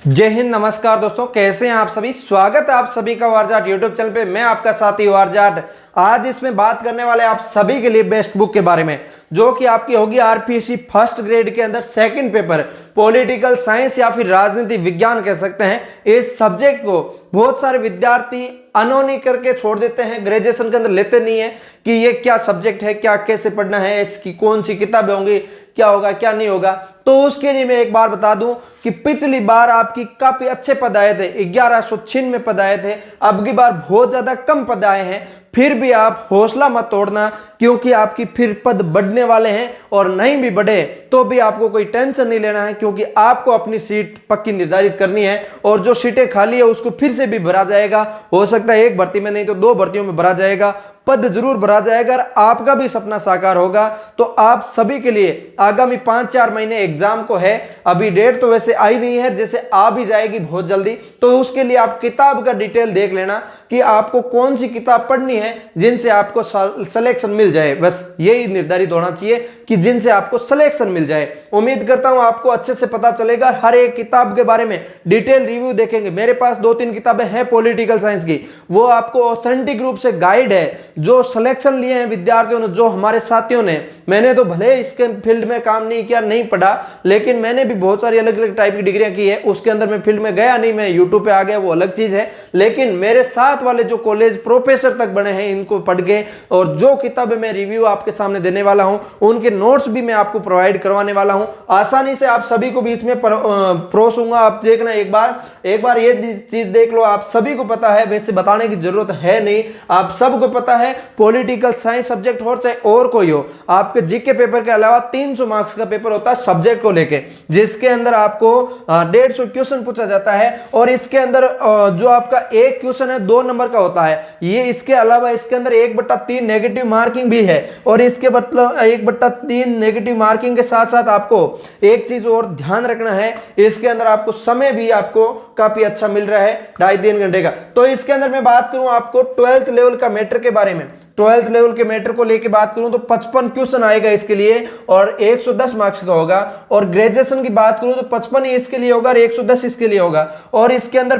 जय हिंद, नमस्कार दोस्तों, कैसे हैं आप सभी। स्वागत है आप सभी का वार जाट यूट्यूब चैनल पे। मैं आपका साथी वार जाट। आज इसमें बात करने वाले आप सभी के लिए बेस्ट बुक के बारे में, जो कि आपकी होगी आरपीएससी फर्स्ट ग्रेड के अंदर सेकंड पेपर पॉलिटिकल साइंस या फिर राजनीति विज्ञान कह सकते हैं। इस सब्जेक्ट को बहुत सारे विद्यार्थी अनहोनी करके छोड़ देते हैं, ग्रेजुएशन के अंदर लेते नहीं है कि ये क्या सब्जेक्ट है, क्या कैसे पढ़ना है, इसकी कौन सी किताबें होंगी, क्या होगा क्या नहीं होगा। तो उसके लिए मैं एक बार बता दूं कि पिछली बार आपकी काफी अच्छे पद आए थे, 1196 पद आए थे। अब की बार बहुत ज्यादा कम पद आए हैं। फिर भी आप हौसला मत तोड़ना, क्योंकि आपकी फिर पद बढ़ने वाले हैं, और नहीं भी बढ़े तो भी आपको कोई टेंशन नहीं लेना है, क्योंकि आपको अपनी सीट पक्की निर्धारित करनी है। और जो सीटें खाली है उसको फिर से भी भरा जाएगा। हो सकता है एक भर्ती में नहीं तो 2 भर्तियों में भरा जाएगा, पद जरूर भरा जाएगा। अगर आपका भी सपना साकार होगा तो आप सभी के लिए आगामी 5-4 महीने एग्जाम को है। अभी डेट तो वैसे आई नहीं है, जैसे आ भी जाएगी बहुत जल्दी। तो उसके लिए आप किताब का डिटेल देख लेना कि आपको कौन सी किताब पढ़नी है जिनसे आपको सिलेक्शन मिल जाए। बस यही निर्धारित होना चाहिए कि जिनसे आपको सिलेक्शन मिल जाए। उम्मीद करता हूं आपको अच्छे से पता चलेगा। हर एक किताब के बारे में डिटेल रिव्यू देखेंगे। मेरे पास 2-3 किताबें हैं पॉलिटिकल साइंस की, वो आपको ऑथेंटिक रूप से गाइड है। जो सिलेक्शन लिए हैं विद्यार्थियों ने, जो हमारे साथियों ने, मैंने तो भले इसके फील्ड में काम नहीं किया, नहीं पढ़ा, लेकिन मैंने भी बहुत सारी अलग अलग टाइप की डिग्रियां की है। उसके अंदर मैं फील्ड में गया नहीं, मैं यूट्यूब पे आ गया, वो अलग चीज है। लेकिन मेरे साथ वाले जो कॉलेज प्रोफेसर तक बने हैं, इनको पढ़ के, और जो किताबें मैं रिव्यू आपके सामने देने वाला हूं, उनके नोट्स भी मैं आपको प्रोवाइड करवाने वाला हूं। आसानी से आप सभी को बीच में परोसूंगा। आप देखना, एक बार ये चीज देख लो। आप सभी को पता है, वैसे बताने की जरूरत है नहीं, आप सबको पता है। पॉलिटिकल साइंस सब्जेक्ट हो चाहे और कोई हो, आपके जीके पेपर के अलावा 300 मार्क्स का पेपर होता है सब्जेक्ट को लेके, जिसके अंदर आपको 150 क्वेश्चन पूछा जाता है। और इसके अंदर जो आपका एक क्वेश्चन है 2 नंबर का होता है। ये इसके अलावा इसके अंदर 1/3 नेगेटिव मार्किंग भी है। और इसके मतलब 1/3 नेगेटिव मार्किंग के साथ साथ आपको एक चीज और ध्यान रखना है, इसके अंदर आपको समय भी आपको काफी अच्छा मिल रहा है, 2.5-3 घंटे का। तो इसके अंदर मैं बात करूं आपको 12th लेवल का मैटर के बारे में, 12th लेवल के मैटर को लेके बात करूं तो 55 क्वेश्चन आएगा इसके लिए, और 110 मार्क्स का होगा। और ग्रेजुएशन की बात करूं तो 55 ही इसके लिए होगा और 110 इसके लिए होगा। और इसके अंदर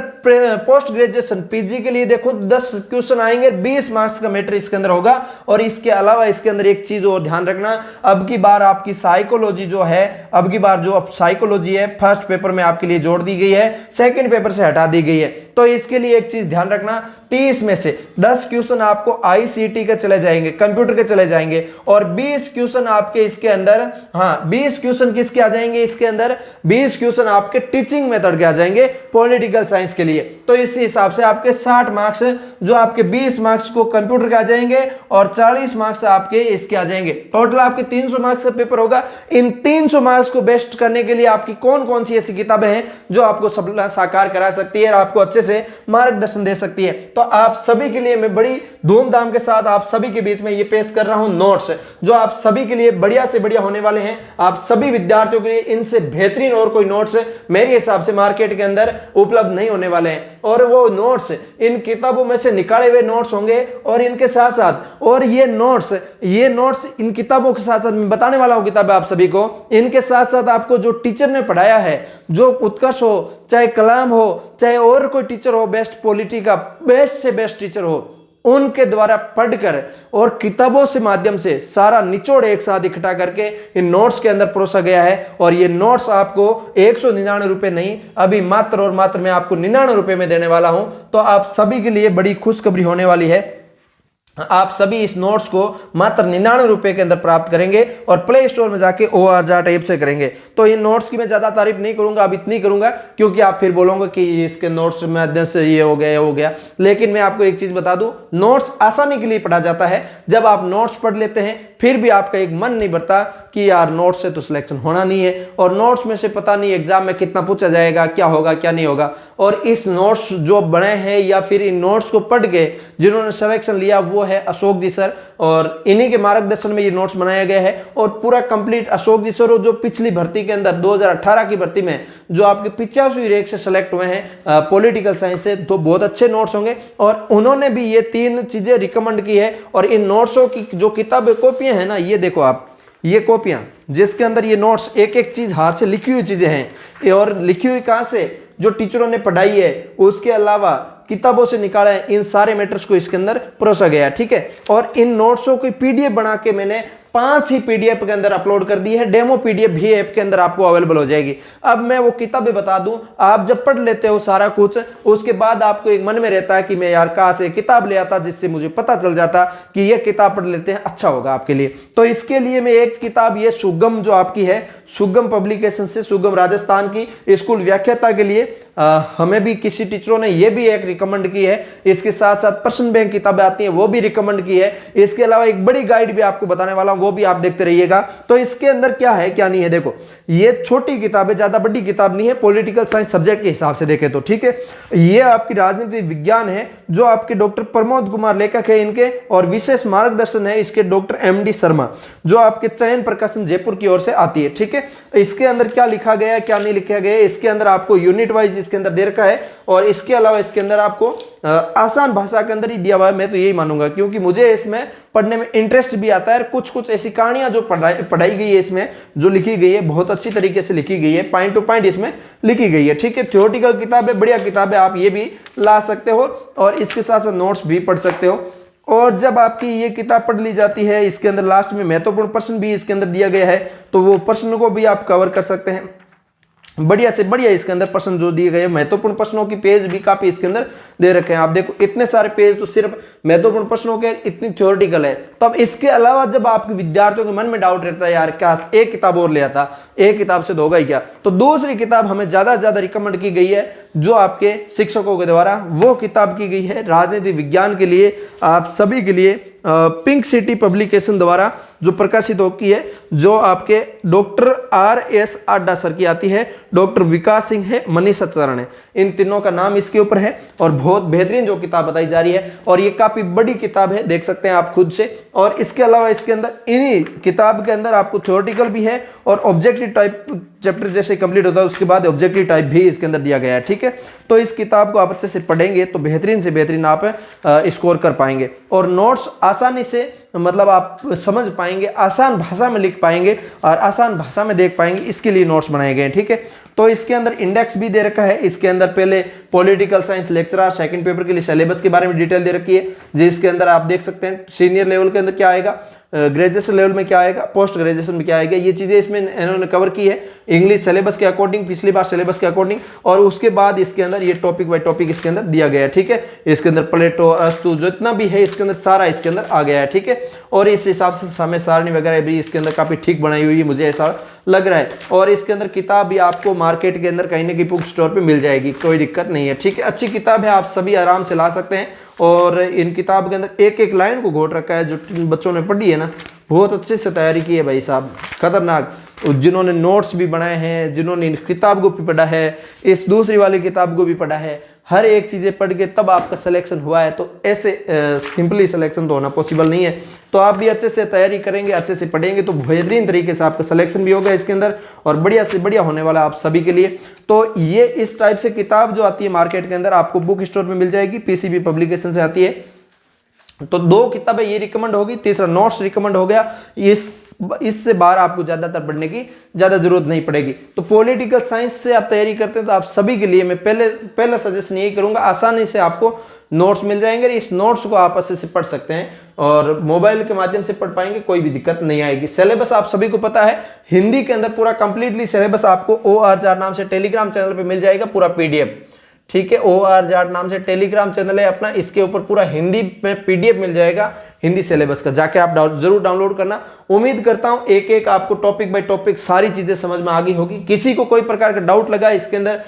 पोस्ट ग्रेजुएशन पीजी के लिए देखो 10 क्वेश्चन आएंगे, 20 मार्क्स का मैटर इसके अंदर होगा। और इसके अलावा इसके अंदर एक चीज और ध्यान रखना, अब की बार आपकी साइकोलॉजी जो है, अब की बार जो अब साइकोलॉजी है फर्स्ट पेपर में आपके लिए जोड़ दी गई है, सेकंड पेपर से हटा दी गई है। तो इसके लिए एक चीज ध्यान रखना, 30 में से 10 क्वेश्चन आपको आईसीटी के चले जाएंगे, कंप्यूटर के चले जाएंगे, और 20 क्वेश्चन आपके इसके अंदर, 20 क्वेश्चन किसके आ जाएंगे इसके अंदर, 20 क्वेश्चन आपके टीचिंग मेथड के आ जाएंगे पॉलिटिकल साइंस के लिए। तो इस हिसाब से आपके 60 मार्क्स, जो आपके 20 मार्क्स को कंप्यूटर के आ जाएंगे और 40 मार्क्स आपके इसके आ जाएंगे। टोटल आपके 300 मार्क्स का पेपर होगा। इन 300 मार्क्स को बेस्ट करने के लिए आपकी कौन कौन सी ऐसी किताबें हैं जो आपको सपना साकार करा सकती है और आपको अच्छे से मार्गदर्शन दे सकती है। तो आप सभी के लिए मैं बड़ी धूमधाम के साथ आप सभी के बीच में ये पेश कर रहा हूं नोट्स, जो आप सभी के लिए बढ़िया से बढ़िया होने वाले हैं। आप सभी विद्यार्थियों के लिए इनसे बेहतरीन और कोई नोट्स मेरे हिसाब से मार्केट के अंदर उपलब्ध नहीं होने वाले हैं। और वो नोट्स इन किताबों में से निकाले हुए नोट्स होंगे, और इनके साथ साथ, और ये नोट्स इन किताबों के साथ साथ मैं बताने वाला हूं किताबें आप सभी को, इनके साथ साथ आपको जो टीचर ने पढ़ाया है, जो उत्कर्ष हो, चाहे कलाम हो, चाहे और कोई टीचर हो, बेस्ट पॉलिटी का बेस्ट से बेस्ट टीचर हो, उनके द्वारा पढ़कर और किताबों से माध्यम से सारा निचोड़ एक साथ इकट्ठा करके इन नोट्स के अंदर परोसा गया है। और ये नोट्स आपको 199 रुपए नहीं, अभी मात्र और मात्र मैं आपको 99 रुपए में देने वाला हूं। तो आप सभी के लिए बड़ी खुशखबरी होने वाली है। आप सभी इस नोट्स को मात्र 99 रुपए के अंदर प्राप्त करेंगे और प्ले स्टोर में जाके ORJAT ऐप से करेंगे। तो इन नोट्स की मैं ज्यादा तारीफ नहीं करूंगा, अब इतनी करूंगा क्योंकि आप फिर बोलोगे कि इसके नोट्स माध्यम से ये हो गया। लेकिन मैं आपको एक चीज बता दूं, नोट्स आसानी के लिए पढ़ा जाता है। जब आप नोट्स पढ़ लेते हैं फिर भी आपका एक मन नहीं भरता कि यार नोट्स से तो सिलेक्शन होना नहीं है, और नोट्स में से पता नहीं एग्जाम में कितना पूछा जाएगा, क्या होगा क्या नहीं होगा। और इस नोट्स जो बने हैं या फिर इन नोट्स को पढ़ के जिन्होंने सिलेक्शन लिया वो है अशोक जी सर, और इन्हीं के मार्गदर्शन में ये नोट्स बनाया गया है। और पूरा कंप्लीट अशोक जी सर, जो पिछली भर्ती के अंदर 2018 की भर्ती में जो आपके 85 रैंक से सेलेक्ट हुए हैं पॉलिटिकल साइंस से, तो बहुत अच्छे नोट्स होंगे। और उन्होंने भी ये 3 चीजें रिकमेंड की है। और इन नोट्सों की जो किताबें कॉपियां है ना, ये देखो आप, ये कॉपियां जिसके अंदर ये नोट्स एक एक चीज हाथ से लिखी हुई चीजें हैं, और लिखी हुई कहां से, जो टीचरों ने पढ़ाई है उसके अलावा किताबों से निकाला है, इन सारे मैटर्स को इसके अंदर परोसा गया है। ठीक है, और इन नोट्सों की पीडीएफ बना के मैंने 5 ही पीडीएफ के अंदर अपलोड कर दी है। डेमो पीडीएफ भी ऐप के अंदर आपको अवेलेबल हो जाएगी। अब मैं वो किताबें बता दूं, आप जब पढ़ लेते हो सारा कुछ, उसके बाद आपको एक मन में रहता है कि मैं यार कहां से किताब ले आता जिससे मुझे पता चल जाता कि ये किताब पढ़ लेते हैं, अच्छा होगा आपके लिए। तो इसके लिए मैं एक किताब ये सुगम जो आपकी है, सुगम पब्लिकेशन से, सुगम राजस्थान की स्कूल व्याख्याता के लिए हमें भी किसी टीचरों ने ये भी एक रिकमेंड की है। इसके साथ साथ प्रश्न बैंक किताबें आती हैं वो भी रिकमेंड की है। इसके अलावा एक बड़ी गाइड भी आपको बताने वाला हूं, वो भी आप देखते रहिएगा। तो इसके अंदर क्या है क्या नहीं है, देखो ये छोटी किताब है, ज्यादा बड़ी किताब नहीं है, पॉलिटिकल साइंस सब्जेक्ट के हिसाब से देखें तो। ठीक है, ये आपकी राजनीति विज्ञान है जो आपके डॉक्टर प्रमोद कुमार लेखक है इनके, और विशेष मार्गदर्शन है इसके डॉक्टर MD शर्मा, जो आपके चयन प्रकाशन जयपुर की ओर से आती है। ठीक है, इसके अंदर क्या लिखा गया है क्या नहीं लिखा गया है, इसके अंदर आपको यूनिट वाइज इसके अंदर दे रखा है, और इसके अलावा इसके अंदर आपको आसान भाषा के अंदर ही दिया हुआ है। मैं तो यही मानूंगा, क्योंकि मुझे इसमें पढ़ने में इंटरेस्ट भी आता है। कुछ कुछ ऐसी कहानियां जो पढ़ाई गई है इसमें, जो लिखी गई है, बहुत अच्छी तरीके से लिखी गई है, पॉइंट टू पॉइंट इसमें लिखी गई है। ठीक है, थ्योरेटिकल किताब है, बढ़िया किताब है, आप ये भी ला सकते हो और इसके साथ साथ नोट्स भी पढ़ सकते हो। और जब आपकी ये किताब पढ़ ली जाती है, इसके अंदर लास्ट में महत्वपूर्ण प्रश्न भी इसके अंदर दिया गया है, तो वो प्रश्न को भी आप कवर कर सकते हैं। बढ़िया से बढ़िया इसके अंदर प्रश्न जो दिए गए, महत्वपूर्ण प्रश्नों की पेज भी काफी इसके अंदर दे रखे हैं। आप देखो इतने सारे पेज तो सिर्फ महत्वपूर्ण प्रश्नों के, इतनी थ्योरेटिकल है। तब इसके अलावा जब आपके विद्यार्थियों के मन में डाउट रहता है यार क्या एक किताब और ले आता, एक किताब से तो होगा ही क्या, तो दूसरी किताब हमें ज्यादा से ज्यादा रिकमेंड की गई है जो आपके शिक्षकों के द्वारा, वो किताब की गई है राजनीति विज्ञान के लिए, आप सभी के लिए, पिंक सिटी पब्लिकेशन द्वारा जो प्रकाशित होती है, जो आपके डॉक्टर RS आड्डा सर की आती है, डॉक्टर विकास सिंह है, मनीषा चरण है, इन तीनों का नाम इसके ऊपर है। और बहुत बेहतरीन जो किताब बताई जा रही है, और ये काफी बड़ी किताब है, देख सकते हैं आप खुद से। और इसके अलावा इसके अंदर इन्हीं किताब के अंदर आपको थ्योरेटिकल भी है और ऑब्जेक्टिव टाइप चैप्टर जैसे कंप्लीट होता है उसके बाद ऑब्जेक्टिव टाइप भी इसके अंदर दिया गया है। ठीक है, तो इस किताब को आप अच्छे से पढ़ेंगे तो बेहतरीन से बेहतरीन आप स्कोर कर पाएंगे, और नोट्स आसानी से मतलब आप समझ पाएंगे, आसान भाषा में लिख पाएंगे और आसान भाषा में देख पाएंगे, इसके लिए नोट्स बनाए गए हैं। ठीक है, तो इसके अंदर इंडेक्स भी दे रखा है। इसके अंदर पहले political science lecturer second paper के लिए सिलेबस के बारे में डिटेल दे रखी है, जिसके अंदर आप देख सकते हैं सीनियर लेवल के अंदर क्या आएगा, ग्रेजुएशन लेवल में क्या आएगा, पोस्ट ग्रेजुएशन में क्या आएगा, ये चीजें इसमें इन्होंने कवर की है इंग्लिश सिलेबस के अकॉर्डिंग, पिछली बार सिलेबस के अकॉर्डिंग। और उसके बाद इसके अंदर ये टॉपिक बाय टॉपिक इसके अंदर दिया गया है। ठीक है, इसके अंदर प्लेटो, अरस्तु, जो इतना भी है इसके अंदर सारा इसके अंदर आ गया है। ठीक है, और इस हिसाब से समय सारणी वगैरह भी इसके अंदर काफी ठीक बनाई हुई है, मुझे ऐसा लग रहा है। और इसके अंदर किताब भी आपको मार्केट के अंदर कहीं ना कहीं बुक स्टोर पे मिल जाएगी, कोई दिक्कत नहीं है। ठीक है, अच्छी किताब है, आप सभी आराम से ला सकते हैं। और इन किताब के अंदर एक एक लाइन को घोट रखा है, जो बच्चों ने पढ़ी है ना, बहुत अच्छे से तैयारी की है भाई साहब, खतरनाक। जिन्होंने नोट्स भी बनाए हैं, जिन्होंने इन किताब को भी पढ़ा है, इस दूसरी वाली किताब को भी पढ़ा है, हर एक चीज़ें पढ़ के तब आपका सिलेक्शन हुआ है। तो ऐसे सिंपली सिलेक्शन तो होना पॉसिबल नहीं है। तो आप भी अच्छे से तैयारी करेंगे, अच्छे से पढ़ेंगे तो बेहतरीन तरीके से आपका सिलेक्शन भी होगा इसके अंदर, और बढ़िया से बढ़िया होने वाला आप सभी के लिए। तो ये इस टाइप से किताब जो आती है मार्केट के अंदर आपको बुक स्टोर में मिल जाएगी, PCB पब्लिकेशन से आती है। तो 2 किताबें ये रिकमेंड होगी, तीसरा नोट्स रिकमेंड हो गया। इससे बाहर आपको ज्यादातर पढ़ने की ज्यादा जरूरत नहीं पड़ेगी। तो पॉलिटिकल साइंस से आप तैयारी करते हैं तो आप सभी के लिए मैं पहला सजेशन यही करूंगा, आसानी से आपको नोट्स मिल जाएंगे। इस नोट्स को आप अच्छे से पढ़ सकते हैं और मोबाइल के माध्यम से पढ़ पाएंगे, कोई भी दिक्कत नहीं आएगी। सिलेबस आप सभी को पता है, हिंदी के अंदर पूरा कंप्लीटली सिलेबस आपको OR नाम से टेलीग्राम चैनल पे मिल जाएगा, पूरा PDF। ठीक है, OR नाम से टेलीग्राम चैनल है अपना, इसके ऊपर पूरा हिंदी में PDF मिल जाएगा हिंदी सिलेबस का, जाके आप जरूर डाउनलोड करना। उम्मीद करता हूं एक एक आपको टॉपिक बाय टॉपिक सारी चीजें समझ में आ गई होगी। किसी को कोई प्रकार का डाउट लगा इसके अंदर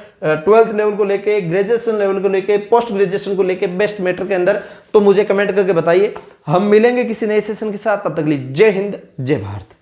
12th लेवल को लेके, ग्रेजुएशन लेवल को लेके, पोस्ट ग्रेजुएशन को लेके, बेस्ट मैटर के अंदर, तो मुझे कमेंट करके बताइए। हम मिलेंगे किसी नए सेशन के साथ, तब तक के लिए जय हिंद, जय भारत।